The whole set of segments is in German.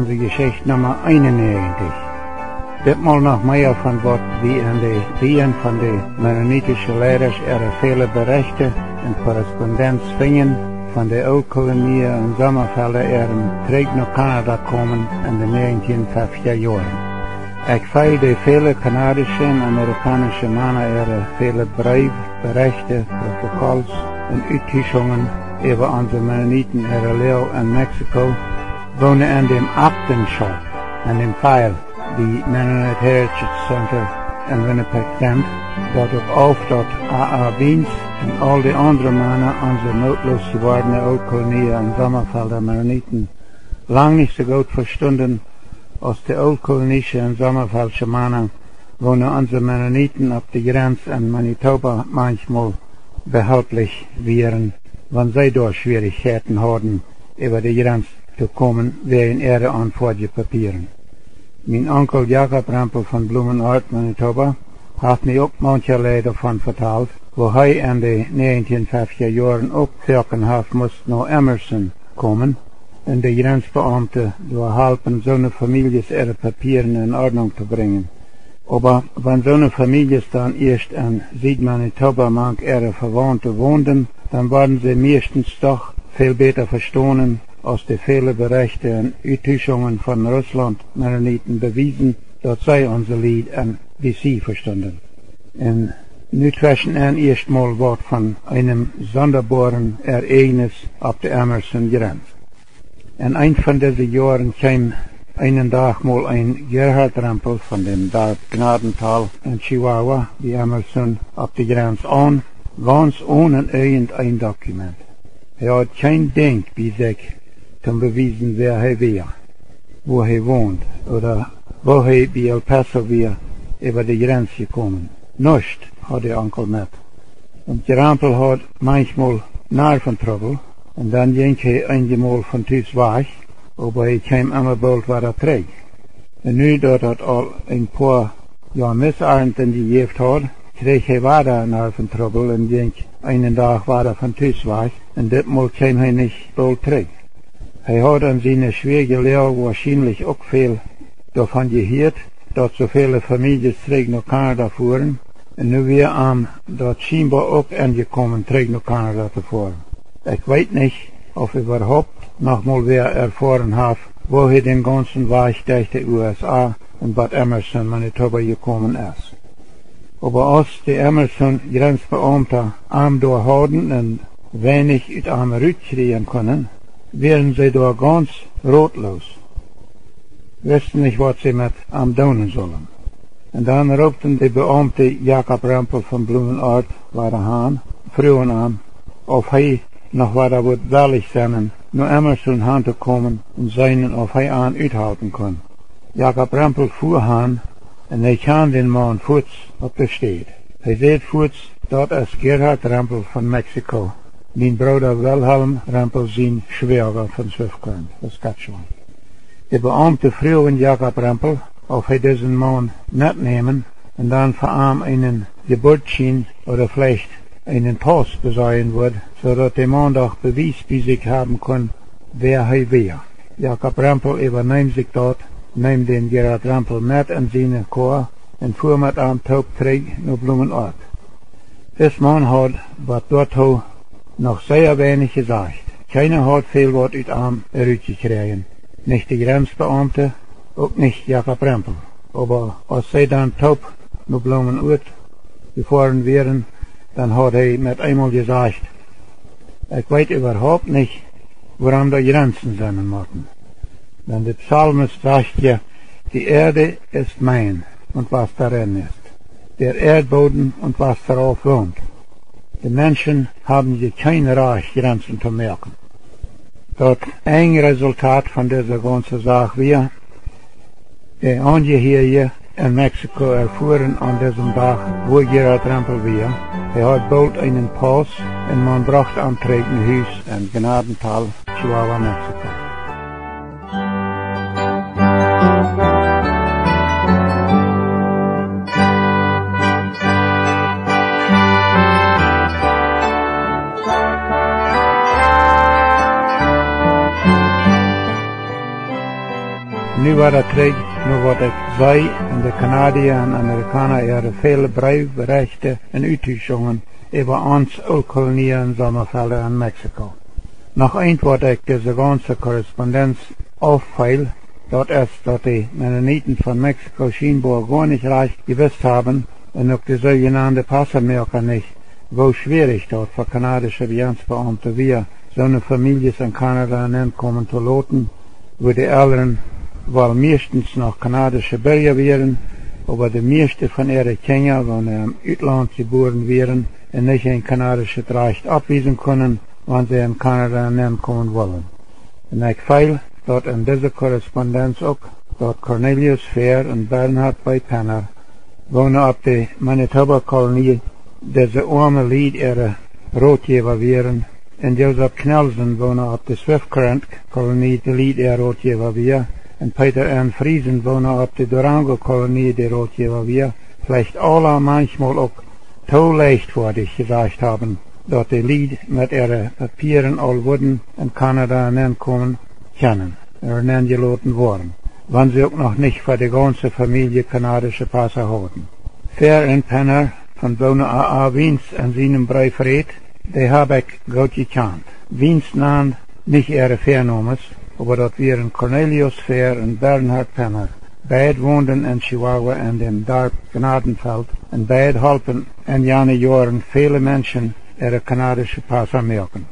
unsere Geschichte Nummer 91. Ditmal noch mehr von was wie in den Büchern von den mennonitischen Lehrern ihre viele Berichte und Korrespondenz fingen von den Oldkolonien und Sommerfelder ihrem Krieg nach Kanada kommen in den 1950er Jahren. Ich feile die viele kanadische und amerikanische Männer ihre viele Briefe, Berichte, Protokolls und Uttischungen über unsere Mennoniten ihre Lehre in Mexiko, wohnen in dem 8. Shop, an dem Pfeil, die Mennoniten Geschicht in Winnipeg sind, dort auch dort A.A. Wiens und all die anderen Männer unserer notlos gewordenen Oldkolonie und Sommerfelder Mennoniten lang nicht so gut verstanden, als die Oldkolonische und Sommerfeldsche Männer wohnen unsere Mennoniten auf der Grenze in Manitoba manchmal behältlich wären, wenn sie dort Schwierigkeiten hatten, über die Grenze zu kommen, wegen ihrer anforderlichen Papieren. Mein Onkel Jakob Rempel von Blumenort, Manitoba, hat mir auch mancherlei davon vertelt, wo er in den 1950er Jahren auch Kirchenhaft musste nach Emerson kommen, und die Grenzbeamte helfen, so eine Familie ihre Papiere in Ordnung zu bringen. Aber wenn so eine Familie dann erst in Süd-Manitoba manch ihre Verwandte wohnten, dann waren sie meistens doch viel besser verstanden, als die vielen Berichte und Uttischungen von Russland Mennoniten bewiesen, dass sie unser Lied an die sie verstanden. Und nu zwischen ein erstmal Wort von einem sonderbaren Ereignis auf der Emerson-Grenze. In ein von diesen Jahren kam einen Tag mal ein Gerhard Rempel von dem da Gnadental in Chihuahua, die Emerson, auf die Grenze an, ganz ohne irgendein Dokument. Er hat kein Ding bei sich, zum beweisen, wer er war, wo er wohnt oder wo er bei El Paso war, über die Grenze gekommen. Nichts hat der Onkel mit. Und der Rempel hat manchmal Nerventrouble und dann ging er einmal von Tüß weg, aber er kam immer bald wieder zurück. Und nu, dort hat all ein paar Jahre Missernten gejeft hat, kreeg hij wieder Nerventrouble und ging einen Tag wieder von Tüß weg und ditmal kam er nicht bald zurück. Er hat an seine schwierige Lehre wahrscheinlich auch viel davon gehört, dass so viele Familien zurück nach Kanada fuhren, und nu wir dort scheinbar auch angekommen, zurück nach Kanada zu fahren. Ich weiß nicht, ob überhaupt noch mal wer erfahren hat, wo er den ganzen Weg durch die USA und Bad Emerson, Manitoba gekommen ist. Aber als die Emerson-Grenzbeamte arm durchhaden und wenig aus arm rauskriegen können, wären sie da ganz rotlos. Wussten nicht, was sie mit am tun sollen. Und dann rupten die Beamte Jakob Rempel von Blumenort weiter an, frühen an, ob er noch weiter wird willig sein, nur Emerson heranzukommen und seinen, ob er an uithalten kann. Jakob Rempel fuhr an, und er kann den Mann Fuß auf der Steht. Er sieht Fuß, dort ist Gerhard Rempel von Mexiko. Mein Bruder Wilhelm Rempel sein Schwager von Swiftkorn, Saskatchewan. Die Beamte frühen Jakob Rempel, ob er diesen Mann mitnehmen und dann für ihn einen Geburtsschein oder vielleicht einen Pass besorgen wird, so dass der Mann doch Beweis bei sich haben kann, wer er war. Jakob Rempel übernimmt sich dort, nimmt den Gerhard Rempel mit in seine Chor und fuhr mit einem Taubträg nach Blumenort. Das Mann hat, was dort noch sehr wenig gesagt. Keiner hat viel Wort aus ihm herausgekriegt. Nicht die Grenzbeamte, auch nicht Jakob Rempel. Aber als sie dann taub nach Blumenort gefahren wären, dann hat er mit einmal gesagt, ich weiß überhaupt nicht, woran die Grenzen sein müssen. Denn der Psalmist sagt ja, die Erde ist mein und was darin ist. Der Erdboden und was darauf wohnt. Die Menschen haben hier kein Recht, Grenzen zu merken. Das ein Resultat von dieser ganzen Sache war, die Angehörige in Mexiko erfuhren an diesem Tag, wo Gerhard Rempel war. Er hat bald einen Pass und man brachte am Treppenhaus in Gnadental, Chihuahua, Mexiko. Nu war der Krieg, nu wordt ik zij en de Canadiër en Amerikaner ihre viele Berichte en Uittuigungen über ons Kolonien en Sommerfelder in Mexiko. Noch ein wordt ik diese ganze Korrespondenz auffeil, dort erst, dass die Mennoniten von Mexiko scheinbar gar nicht recht gewusst haben und auch die sogenannte Passamerker nicht, wo schwierig dort für kanadische Bilanzbeamte wir so eine Familie in Kanada kommen zu loten, wo die Eltern wohl meistens noch kanadische Bürger wären, aber die meisten von ihren Kindern, wenn sie im Ausland geboren wären, und nicht ein kanadisches Recht abweisen können, wenn sie in Kanada kommen wollen. Und ich feil dort in dieser Korrespondenz auch, dort Cornelius Fair und Bernhard bei Penner wohnen auf der Manitoba-Kolonie, diese arme Lied ihre Rotgeber wären, und Joseph Knelsen wohnen auf der Swift Current-Kolonie, die Lied ihre Rotgeber wäre, und Peter N. Friesen wohnen auf der Durango-Kolonie, die Rotgeber wäre, vielleicht alle manchmal auch so leichtfertig gesagt haben, dort die Lied mit ihren Papieren all wurden in Kanada kommen können, gelaten worden, wenn sie auch noch nicht für die ganze Familie kanadische Pässe hatten. Fair und Penner von wohnen A.A. Wiens in seinem Brief redt, die habe ich gut gekannt. Wiens nahm nicht ihre Fairnomes, aber dort wären Cornelius Fair und Bernhard Penner. Beide wohnten in Chihuahua in dem Dorf Gnadenfeld und beide halfen in jene Jahren viele Menschen ihre kanadische Pässe merken.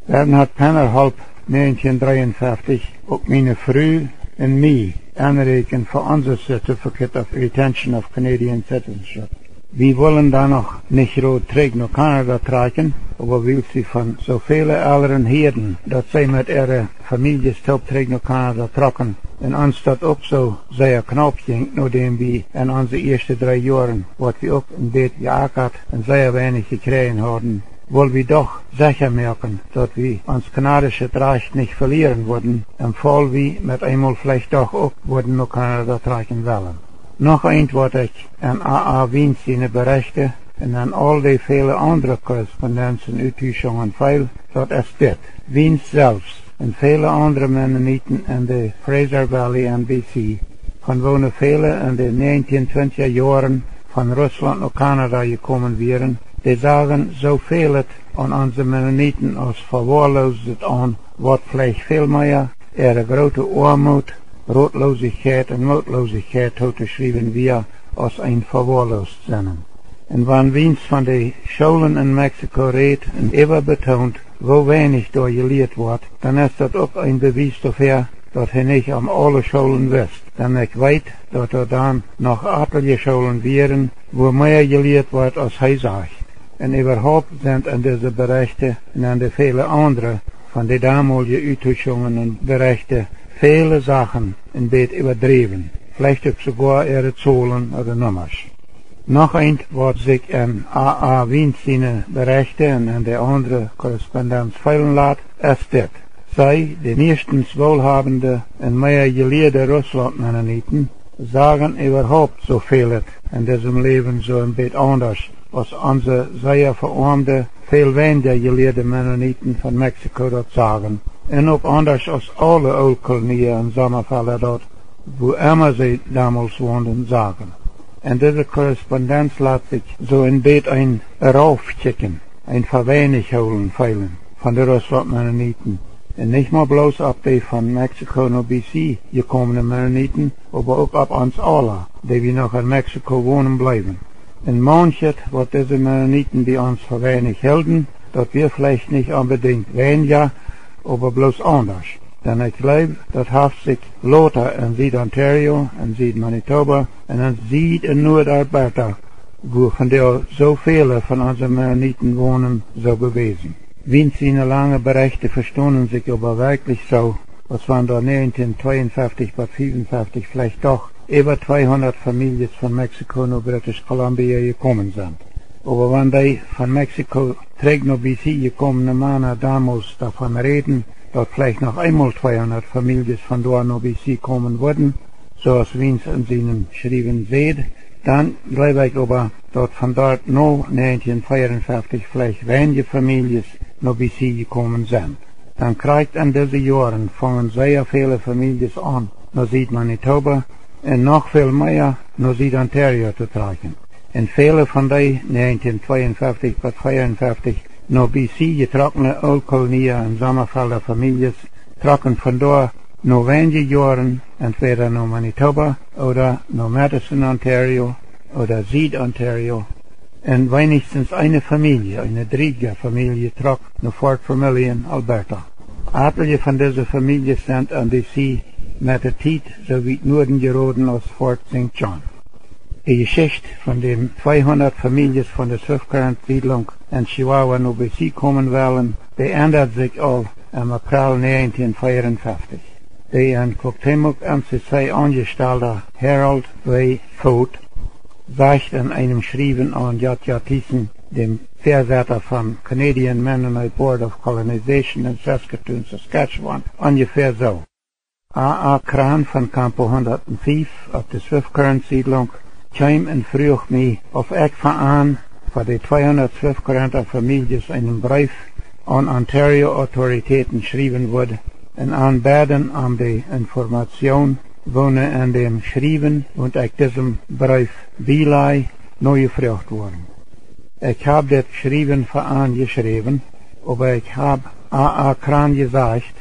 Bernhard Penner half 1953 auch meine Frau und mich anregen für unser Certificate of Retention of Canadian Citizenship. Wir wollen da noch nicht rot zurück nach Kanada tragen, aber weil sie von so vielen älteren Herden, dass sie mit ihrer Familie zurück nach Kanada trocken, und uns das auch so sehr knapp ging, nachdem wir in unseren ersten 3 Jahren, was wir auch in Bett geackert und sehr wenig gekriegt haben, wollen wir doch sicher merken, dass wir uns kanadische Recht nicht verlieren würden, im Fall wir mit einmal vielleicht doch auch würden nach Kanada tragen wollen. Noch ein Wort ich an A.A. Wiens seine Berichte und an all die viele andere Korrespondenzen und Uittuigungen feil, dort ist dit. Wiens selbst und viele andere Mennoniten in der Fraser Valley in BC, von wonen viele in den 1920er Jahren von Russland nach Kanada gekommen wären, die sagen so vieles an unsere Mennoniten als verwahrloset an, wat vielleicht viel mehr ihre große Armut, Rotlosigkeit und Mutlosigkeit geschrieben wir als ein verwahrlost sind. Und wenn Wiens von den Schulen in Mexiko redet und immer betont, wo wenig da gelehrt wird, dann ist das auch ein Beweis dafür, dass er nicht an alle Schulen wisst. Denn ich weiß, dass dann noch etliche Schulen wären, wo mehr gelehrt wird, als er sagt. Und überhaupt sind in diese Berichte und an die vielen anderen von den damaligen Uittuigungen und Berichte viele Sachen in Bett übertrieben, vielleicht auch sogar ihre Zahlen oder Nummers. Noch ein, was sich in A.A. Wiens seine Berichte und in der andere Korrespondenz feilen lässt, ist das. Sie, die meistens wohlhabende und mehr gelehrte Russland-Mennoniten, sagen überhaupt so vieles in diesem Leben so ein Bett anders, als unsere sehr verarmte, viel weniger gelehrte Mennoniten von Mexiko dort sagen. Und auch anders als alle Oldkolonien und Sommerfelder dort, wo immer sie damals wohnten, sagen. Und diese Korrespondenz lässt sich so in Bett ein raufschicken, ein Verwenig holen, feilen, von der Russland-Mennoniten. Und nicht mal bloß ab die von Mexiko nach BC gekommenen Mennoniten, aber auch ab uns alle, die wir noch in Mexiko wohnen bleiben. Und manches, was diese Mennoniten bei uns für wenig halten, dass wir vielleicht nicht unbedingt weniger, aber bloß anders. Denn ich glaube, das hat sich Lothar in Süd-Ontario, in Süd-Manitoba und in Süd- und Nord-Alberta, wo von der so viele von unseren Mennoniten wohnen, so bewiesen. Wiens seine lange Berichte verstohlen sich aber wirklich so, als wenn da 1952 bis 1955 vielleicht doch über 200 Familien von Mexiko nach British Columbia gekommen sind. Aber wenn die von Mexiko zurück nach BC gekommene Männer damals davon reden, dass vielleicht noch einmal 200 Familien von dort nach BC kommen würden, so als Wiens in seinem Schreiben sieht, dann glaube ich aber, dass von dort noch 1954 vielleicht wenige Familien nach BC gekommen sind. Dann kriegt in diesen Jahren fangen sehr viele Familien an, naar Zuid-Manitoba en nog veel meer naar Zuid-Ontario te trekken. En vele van die 1952 tot 1954 naar BC getrokkene oud-kolonieën en zomervelden families trokken vandoor naar wenige jaren entweder naar Manitoba oder naar Madison, Ontario oder Zuid-Ontario. En wenigstens eine Familie, eine Drieger-Familie, trok naar Fort Vermilion, Alberta. Etliche van deze families zijn aan de zee met de tijd zo weit Norden geraden als Fort St. John. Die Geschichte von den 200 Familien von der Swift-Current-Siedlung in Chihuahua naar BC kommen wollen, die ändert sich al im April 1954. Der in Cuauhtémoc MCC angestellte Harold W. Foot sagt in einem Schreiben an J.J. Thiessen, dem Vertreter von Canadian Mennonite Board of Colonization in Saskatoon, Saskatchewan, ungefähr so. A.A. Kran von Campo 105 auf der Swift-Current-Siedlung kwam en vroeg mij of ik van de 200 Swift-Currenter Familien einen Brief an Ontario-Autoritäten schreiben würde en aanbeden om de information wonen in dem Schreiben und ich diesem Brief bijlei neu gefragt worden. Ich habe das Schreiben von geschrieben, aber ich habe A.A. Kran gesagt,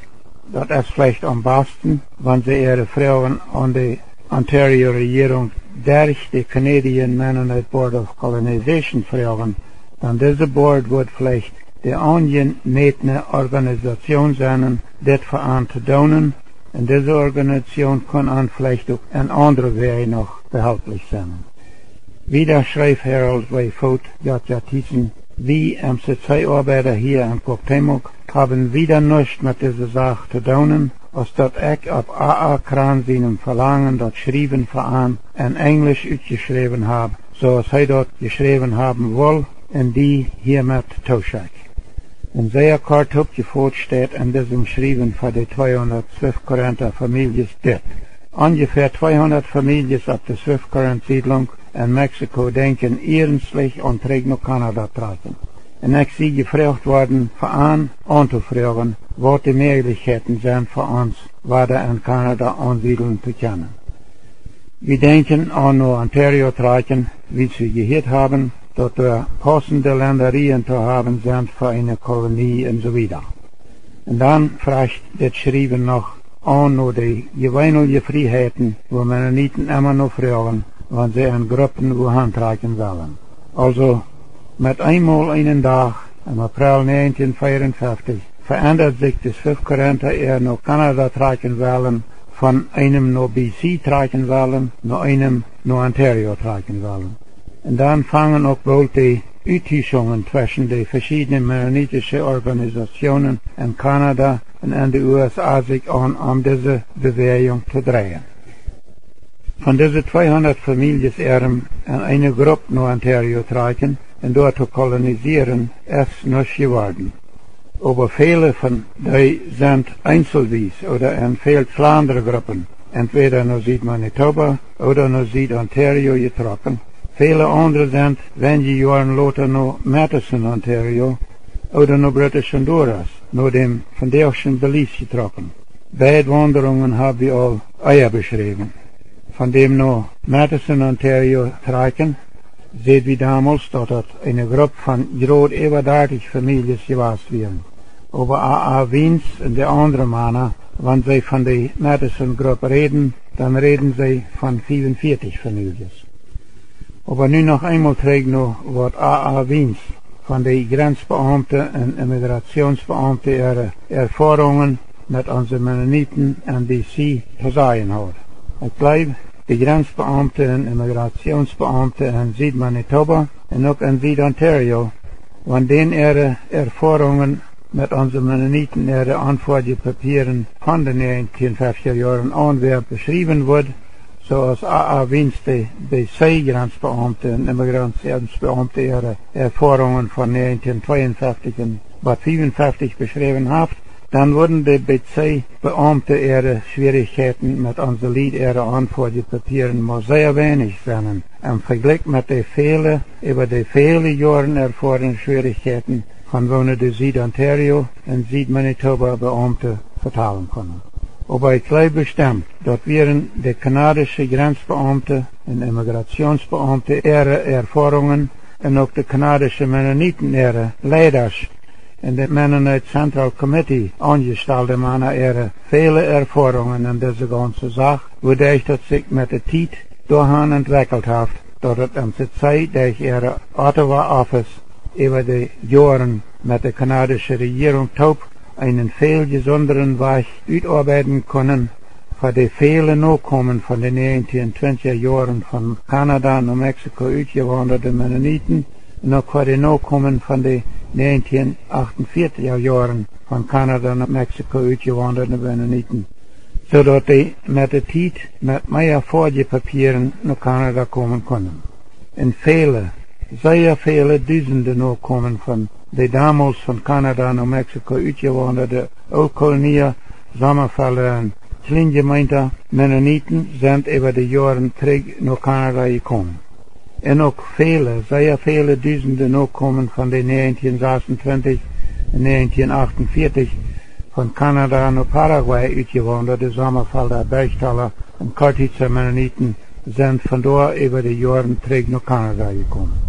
dass es vielleicht am besten, wenn sie ihre Fragen an die Ontario-Regierung durch die Canadian Mennonite Board of Colonization fragen, dann diese Board wird vielleicht die angemetene Organisation sein, das für zu tun, und diese Organisation kann an vielleicht auch in anderer Weise noch behaltlich sein. Wieder schreibt Harold W. Foot, J.J. Thiessen, wie MCC-Arbeiter hier in Cuauhtémoc haben wieder nichts mit dieser Sache zu tun, als dat ich auf A.A. Kran seinem Verlangen dat Schreiben von in Englisch uitgeschrieben habe, zoals hij dort geschrieben haben will, und die hiermit toeschick. Ein sehr kort opgevoerd steht in diesem Schreiben für die 200 Swift-Currenter Familien dit. Ungefähr 200 Familien auf der Swift-Current-Siedlung in Mexiko denken ernstlich an terug nach Kanada treten. Und ich sie gefragt worden, anzufragen, was die Möglichkeiten sind für uns, weiter in Kanada ansiedeln zu können. Wir denken an Ontario treten, wie Sie gehört haben, dass wir passende Ländereien zu haben sind für eine Kolonie und so weiter. Und dann fragt das Schreiben noch an nur die gewöhnlichen Freiheiten, wo Mennoniten immer noch fragen, wenn sie in Gruppen wohin treten wollen. Also, mit einmal einen Tag, im April 1954, verändert sich die Swift-Currenter eher nach Kanada treten wollen, von einem nach BC treten wollen, nach einem nach Ontario treten wollen. Und dann fangen auch wohl die Uttischungen zwischen den verschiedenen mennonitischen Organisationen in Kanada und in den USA sich an, um diese Bewegung zu drehen. Von diesen 200 Familien in eine Gruppe nach Ontario treten und dort zu kolonisieren, ist nicht geworden. Aber viele von die sind einzelwies oder in viel kleinere Gruppen, entweder nach Süd-Manitoba oder nach Süd-Ontario getroffen. Viele andere sind wenige Jahre later nach Madison, Ontario oder nach British Honduras, nach dem von der schon Belize getroffen. Beide Wanderungen habe ich all Eier beschrieben. Von dem nach Madison, Ontario trekken, seht wie damals, dass das eine Gruppe von groß über 30 Familien gewesen wären. Aber A.A. Wiens und die anderen Männer, wenn sie von der Madison-Gruppe reden, dann reden sie von 45 Familien. Aber nun noch einmal trägt noch, was A.A. Wiens von den Grenzbeamten und Immigrationsbeamten ihre Erfahrungen mit unseren Mennoniten in BC zu sagen hat. Ich bleibe die Grenzbeamten und Immigrationsbeamten in Süd-Manitoba und auch in Süd-Ontario, wenn denen ihre Erfahrungen mit unseren Mennoniten ihre Antwortpapieren von den 1950er Jahren an beschrieben wird, so als A.A. Wiens die BC-Grenzbeamten und Immigrationsbeamten ihre Erfahrungen von 1952 und 1955 beschrieben hat, dann wurden die BC-Beamten ihre Schwierigkeiten mit unserem Lied ihre Antwortpapieren mal sehr wenig sein. Im Vergleich mit den vielen, über die vielen Jahren erfahrenen Schwierigkeiten von wonen die Süd-Ontario und Süd-Manitoba Beamten vertalen können. Aber ik geloof bestemd dat wären de Kanadische Grenzbeamte en Immigrationsbeamte ihre Erfahrungen en ook de Kanadische Mennoniten ihre Leiders en de Mennonite Central Committee angestelde mannen ihre vele Erfahrungen in deze ganze Sache, wodurch dat sich met de tijd doorheen entwickelt heeft, dat het aan de tijd durch ihre Ottawa Office über die Jahren mit der kanadischen Regierung taub einen viel gesonderen Weg utarbeiten können für die vielen Nachkommen von den 1920er Jahren von Kanada nach Mexiko uitgewanderte Mennoniten und auch für die Nachkommen von den 1948er Jahren von Kanada nach Mexiko uitgewanderte Mennoniten, zodat die mit der Zeit mit mehr Vorgepapieren nach Kanada kommen können. In sehr viele Dutzende Nachkommen von die damals von Kanada nach Mexiko uitgewanderte Oldkolonie, Sommerfelder und Kleingemeinde Mennoniten sind über die Jahre terug nach Kanada gekommen. En ook sehr viele Dutzende Nachkommen von den 1926 und 1948 von Kanada nach Paraguay uitgewanderte Sommerfelder, Bergtaler und Kartitzer Mennoniten sind von dort über die Jahre terug nach Kanada gekommen.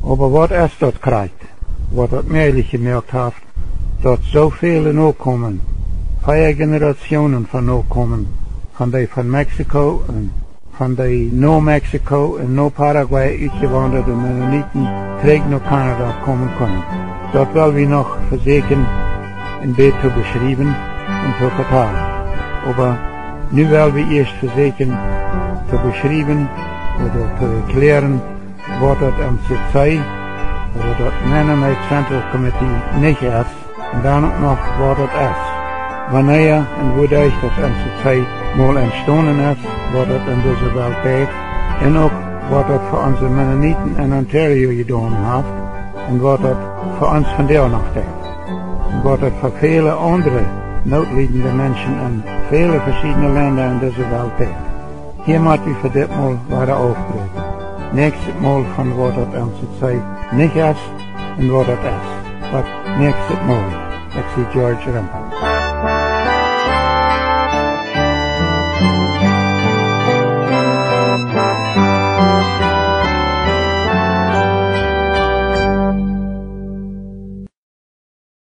Aber was es dort kriegt, was dort mehrlich gemerkt hat, dass so viele Nachkommen, 4 Generationen von Nachkommen, von die von Mexiko und von die no Mexiko und no Paraguay uitgewanderte Mennoniten terug nach Kanada kommen können. Dort will wir noch versuchen, ein Bild zu beschreiben und zu vertalen. Aber nu will wir erst versuchen, zu beschreiben oder zu erklären, was das am CC oder das Mennonite Central Committee nicht ist, und dann noch, was das ist. Wanneer und wodurch das am CC mal entstanden ist, was das in dieser Welt geht, und auch, was das für unsere Mennoniten in Ontario getan hat, und was das für uns von der noch tut. Und was das für viele andere notleidende Menschen in viele verschiedene Länder in dieser Welt tut. Hier moet u voor dit mal weiter aufbreken. Nächstes Mal von was das am CC nicht ist und was das ist. Was nächstes Mal. Ich sehe George Rempel.